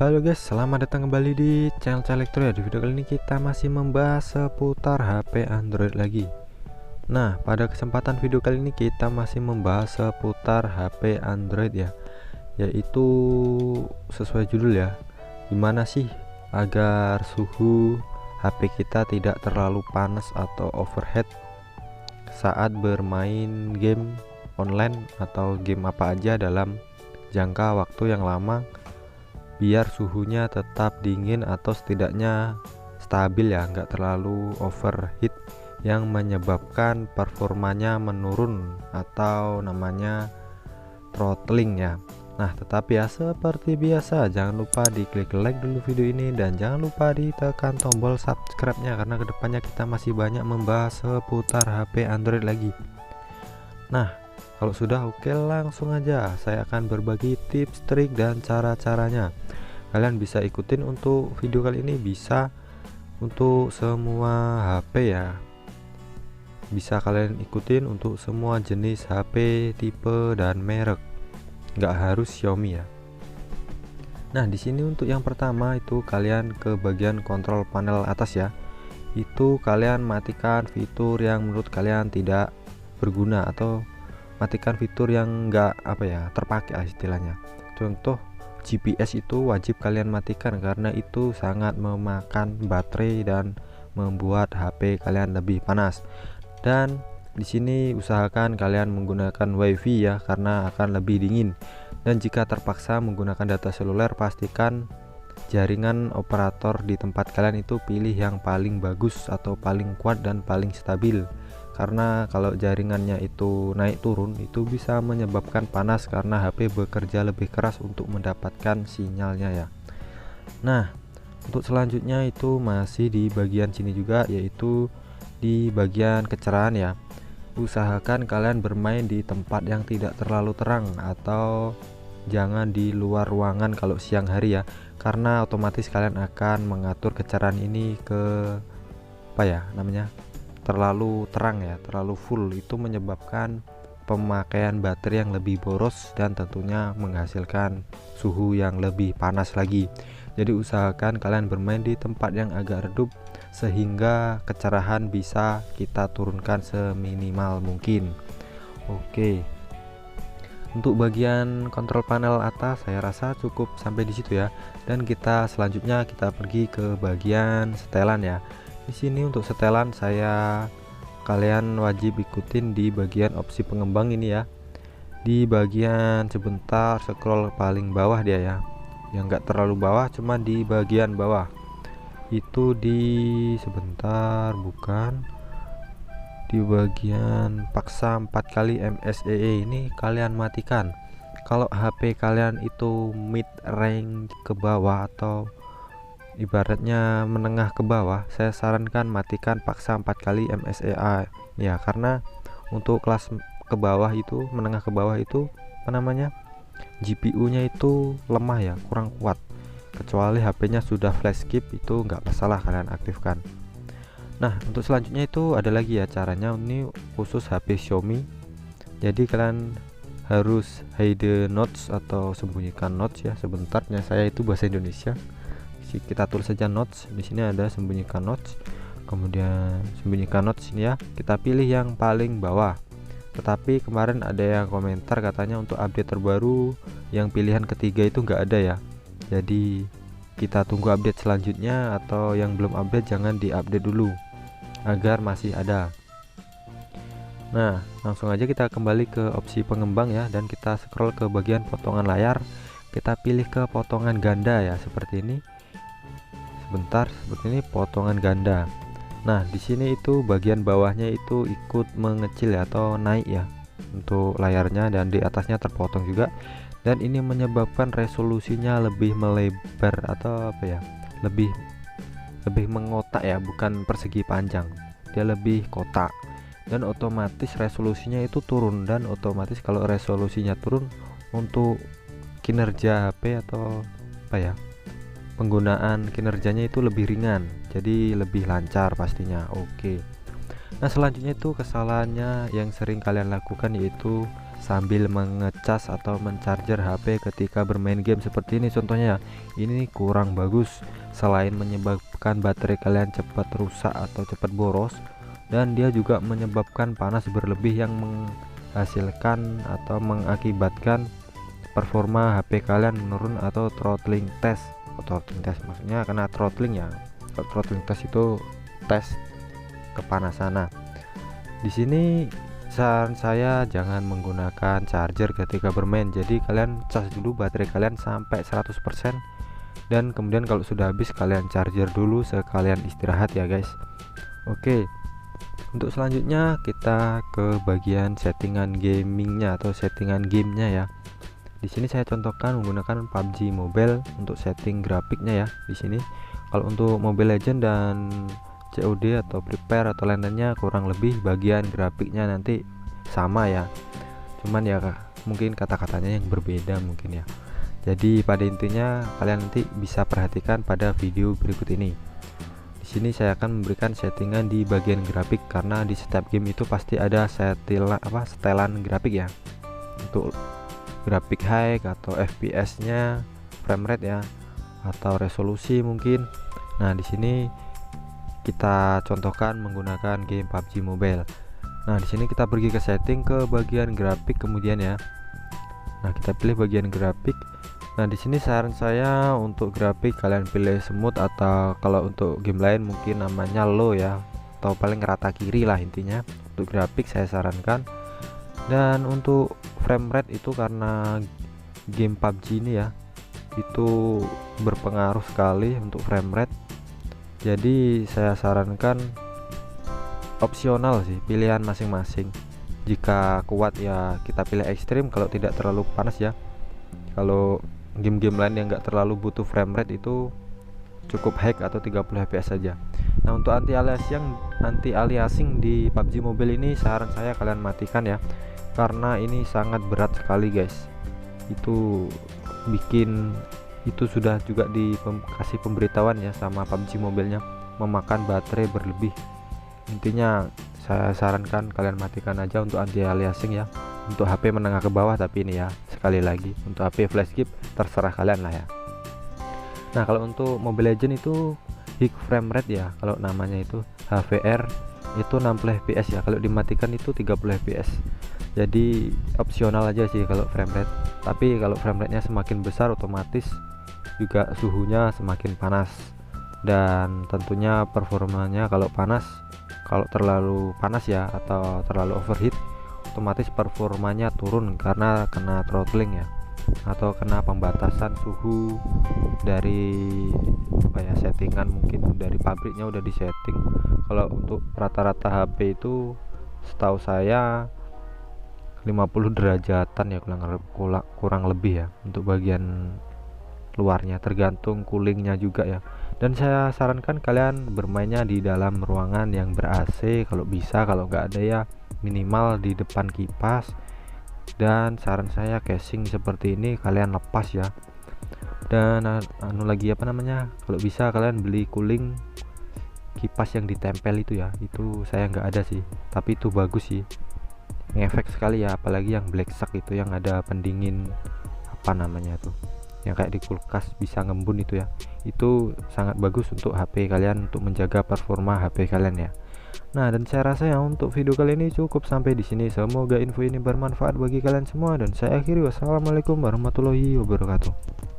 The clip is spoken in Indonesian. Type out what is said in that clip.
Halo guys, selamat datang kembali di channel Elektro ya. Di video kali ini kita masih membahas seputar HP Android lagi. Nah, pada kesempatan video kali ini kita masih membahas seputar HP Android ya, yaitu sesuai judul ya, gimana sih agar suhu HP kita tidak terlalu panas atau overheat saat bermain game online atau game apa aja dalam jangka waktu yang lama, biar suhunya tetap dingin atau setidaknya stabil ya, nggak terlalu overheat yang menyebabkan performanya menurun atau namanya throttling ya. Nah, tetapi ya seperti biasa, jangan lupa diklik like dulu video ini dan jangan lupa ditekan tombol subscribe-nya, karena kedepannya kita masih banyak membahas seputar HP Android lagi. Nah, kalau sudah oke, langsung aja saya akan berbagi tips, trik, dan cara-caranya. Kalian bisa ikutin untuk video kali ini, bisa untuk semua HP ya. Bisa kalian ikutin untuk semua jenis HP, tipe, dan merek. Nggak harus Xiaomi ya. Nah, di sini untuk yang pertama itu kalian ke bagian kontrol panel atas ya. Itu kalian matikan fitur yang menurut kalian tidak berguna atau matikan fitur yang enggak terpakai istilahnya. Contoh GPS itu wajib kalian matikan karena itu sangat memakan baterai dan membuat HP kalian lebih panas. Dan di sini usahakan kalian menggunakan WiFi ya, karena akan lebih dingin. Dan jika terpaksa menggunakan data seluler, pastikan jaringan operator di tempat kalian itu pilih yang paling bagus atau paling kuat dan paling stabil. Karena kalau jaringannya itu naik turun, itu bisa menyebabkan panas karena HP bekerja lebih keras untuk mendapatkan sinyalnya ya. Nah, untuk selanjutnya itu masih di bagian sini juga, yaitu di bagian kecerahan ya. Usahakan kalian bermain di tempat yang tidak terlalu terang atau jangan di luar ruangan kalau siang hari ya, karena otomatis kalian akan mengatur kecerahan ini ke terlalu terang ya, terlalu full, itu menyebabkan pemakaian baterai yang lebih boros dan tentunya menghasilkan suhu yang lebih panas lagi. Jadi usahakan kalian bermain di tempat yang agak redup sehingga kecerahan bisa kita turunkan seminimal mungkin. Oke, untuk bagian kontrol panel atas saya rasa cukup sampai di situ ya, dan kita selanjutnya kita pergi ke bagian setelan ya. Di sini untuk setelan kalian wajib ikutin di bagian opsi pengembang ini ya. Di bagian sebentar scroll paling bawah dia ya, yang enggak terlalu bawah, cuma di bagian bawah itu di bagian paksa 4 kali MSEE ini kalian matikan. Kalau HP kalian itu mid range ke bawah atau ibaratnya menengah ke bawah, saya sarankan matikan paksa 4 kali MSEA ya, karena untuk kelas ke bawah itu, menengah ke bawah itu GPU nya itu lemah ya, kurang kuat. Kecuali HP nya sudah flash skip, itu nggak masalah kalian aktifkan. Nah, untuk selanjutnya itu ada lagi ya caranya, ini khusus HP Xiaomi. Jadi kalian harus hide notes atau sembunyikan notes ya. Sebentarnya saya itu bahasa Indonesia, kita tulis saja notes. Di sini ada sembunyikan notes, kemudian sembunyikan notes ini ya, kita pilih yang paling bawah. Tetapi kemarin ada yang komentar katanya untuk update terbaru yang pilihan ketiga itu nggak ada ya. Jadi kita tunggu update selanjutnya, atau yang belum update jangan diupdate dulu agar masih ada. Nah, langsung aja kita kembali ke opsi pengembang ya, dan kita scroll ke bagian potongan layar. Kita pilih ke potongan ganda ya, seperti ini. Seperti ini potongan ganda. Nah, di sini itu bagian bawahnya itu ikut mengecil ya, atau naik ya untuk layarnya, dan di atasnya terpotong juga. Dan ini menyebabkan resolusinya lebih melebar atau lebih mengotak ya, bukan persegi panjang, dia lebih kotak, dan otomatis resolusinya itu turun. Dan otomatis kalau resolusinya turun, untuk kinerja HP atau penggunaan kinerjanya itu lebih ringan, jadi lebih lancar pastinya. Oke. Nah, selanjutnya itu kesalahannya yang sering kalian lakukan, yaitu sambil mengecas atau mencharger HP ketika bermain game seperti ini contohnya ya. Ini kurang bagus, selain menyebabkan baterai kalian cepat rusak atau cepat boros, dan dia juga menyebabkan panas berlebih yang menghasilkan atau mengakibatkan performa HP kalian menurun atau throttling test. Throttling test maksudnya kena throttling ya. Kalau throttling test itu tes kepanasan. Nah, di sini saran saya jangan menggunakan charger ketika bermain. Jadi kalian cas dulu baterai kalian sampai 100%, dan kemudian kalau sudah habis kalian charger dulu sekalian istirahat ya guys. Oke. Untuk selanjutnya kita ke bagian settingan gamingnya atau settingan gamenya ya. Di sini saya contohkan menggunakan PUBG Mobile untuk setting grafiknya ya. Di sini kalau untuk Mobile Legend dan COD atau Free Fire atau lainnya kurang lebih bagian grafiknya nanti sama ya. Cuman ya mungkin kata-katanya yang berbeda mungkin ya. Jadi pada intinya kalian nanti bisa perhatikan pada video berikut ini. Di sini saya akan memberikan settingan di bagian grafik karena di setiap game itu pasti ada setelan grafik ya. Untuk grafik high atau FPS nya, frame rate ya, atau resolusi mungkin. Nah, di sini kita contohkan menggunakan game PUBG Mobile. Nah, di sini kita pergi ke setting ke bagian grafik kemudian ya. Nah, kita pilih bagian grafik. Nah, di sini saran saya untuk grafik kalian pilih smooth, atau kalau untuk game lain mungkin namanya low ya, atau paling rata kiri lah intinya. Untuk grafik saya sarankan. Dan untuk frame rate itu karena game PUBG ini ya, itu berpengaruh sekali untuk frame rate. Jadi saya sarankan opsional sih, pilihan masing-masing. Jika kuat ya kita pilih ekstrim, kalau tidak terlalu panas ya. Kalau game-game lain yang enggak terlalu butuh frame rate itu cukup high atau 30 fps saja. Nah, untuk anti aliasing di PUBG Mobile ini saran saya kalian matikan ya, karena ini sangat berat sekali guys. Itu sudah juga dikasih pemberitahuan ya sama PUBG Mobile-nya, memakan baterai berlebih. Intinya saya sarankan kalian matikan aja untuk anti aliasing ya, untuk HP menengah ke bawah. Tapi ini ya, sekali lagi untuk HP flash skip terserah kalian lah ya. Nah, kalau untuk Mobile Legend itu high frame rate ya, kalau namanya itu HVR itu 60 fps ya, kalau dimatikan itu 30 fps. Jadi opsional aja sih kalau frame rate. Tapi kalau frame rate nya semakin besar otomatis juga suhunya semakin panas, dan tentunya performanya kalau terlalu panas ya atau terlalu overheat otomatis performanya turun karena kena throttling ya, atau kena pembatasan suhu dari settingan, mungkin dari pabriknya udah disetting. Kalau untuk rata-rata HP itu setahu saya 50 derajatan ya kurang lebih ya untuk bagian luarnya, tergantung coolingnya juga ya. Dan saya sarankan kalian bermainnya di dalam ruangan yang ber AC kalau bisa, kalau nggak ada ya minimal di depan kipas. Dan saran saya casing seperti ini kalian lepas ya. Dan kalau bisa kalian beli cooling kipas yang ditempel itu ya, itu saya nggak ada sih, tapi itu bagus sih, ngefek sekali ya, apalagi yang black sack itu yang ada pendingin tuh yang kayak di kulkas bisa ngembun itu ya, itu sangat bagus untuk HP kalian, untuk menjaga performa HP kalian ya. Nah, dan saya rasa ya untuk video kali ini cukup sampai di sini. Semoga info ini bermanfaat bagi kalian semua, dan saya akhiri. Wassalamualaikum warahmatullahi wabarakatuh.